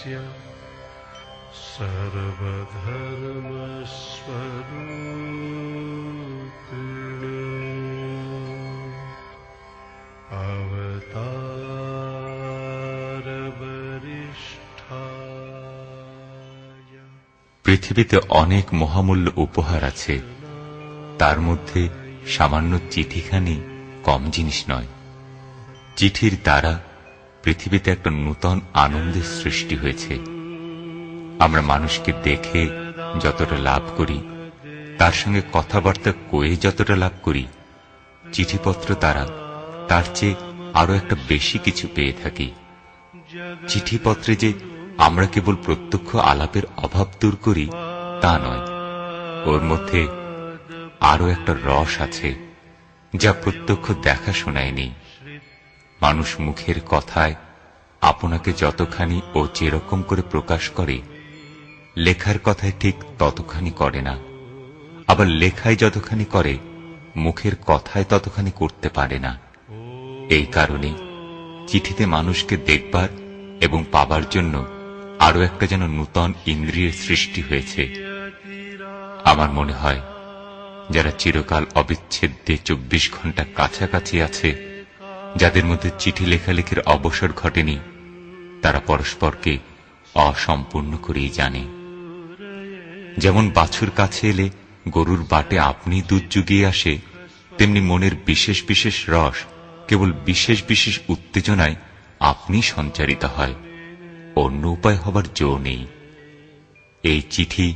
सर्वधर्मस्वरूपिणे अवतारवरिष्ठाय। পৃথিবীতে অনেক মহামূল্য উপহার আছে, তার মধ্যে সামান্য চিঠিখানি কম জিনিস নয়। চিঠির দ্বারা পৃথিবীতে একটা নূতন আনন্দের সৃষ্টি হয়েছে। আমরা মানুষকে দেখে যতটা লাভ করি, তার সঙ্গে কথাবার্তা কয়ে যতটা লাভ করি, চিঠিপত্র দ্বারা তার চেয়ে আরো একটা বেশি কিছু পেয়ে থাকি। চিঠিপত্রে যে আমরা কেবল প্রত্যক্ষ আলাপের অভাব দূর করি তা নয়, ওর মধ্যে আরো একটা রস আছে যা প্রত্যক্ষ দেখাশোনায় নেই। মানুষ মুখের কথায় আপনাকে যতখানি ও যেরকম করে প্রকাশ করে, লেখার কথায় ঠিক ততখানি করে না। আবার লেখায় যতখানি করে, মুখের কথায় ততখানি করতে পারে না। এই কারণে চিঠিতে মানুষকে দেখবার এবং পাবার জন্য আরো একটা যেন নূতন ইন্দ্রিয়ের সৃষ্টি হয়েছে। আমার মনে হয় যারা চিরকাল অবিচ্ছেদ্যে 24 ঘন্টা কাছাকাছি আছে, যাদের মধ্যে চিঠি লেখালেখির অবসর ঘটেনি, তারা পরস্পরকে অসম্পূর্ণ করেই জানে। যেমন বাছুর কাছে এলে গরুর বাটে আপনি দুধ জুগিয়ে আসে, তেমনি মনের বিশেষ বিশেষ রস কেবল বিশেষ বিশেষ উত্তেজনায় আপনি সঞ্চারিত হয়, অন্য উপায় হবার জো নেই। এই চিঠি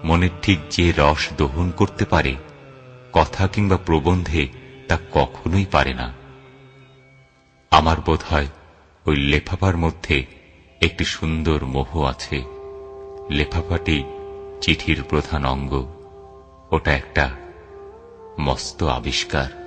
মনের ঠিক যে রস দহন করতে পারে, কথা কিংবা প্রবন্ধে তা কখনোই পারে না। আমার বোধ হয় ওই লেফাফার মধ্যে একটি সুন্দর মোহ আছে। লেফাফাটি চিঠির প্রধান অঙ্গ, ওটা একটা মস্ত আবিষ্কার।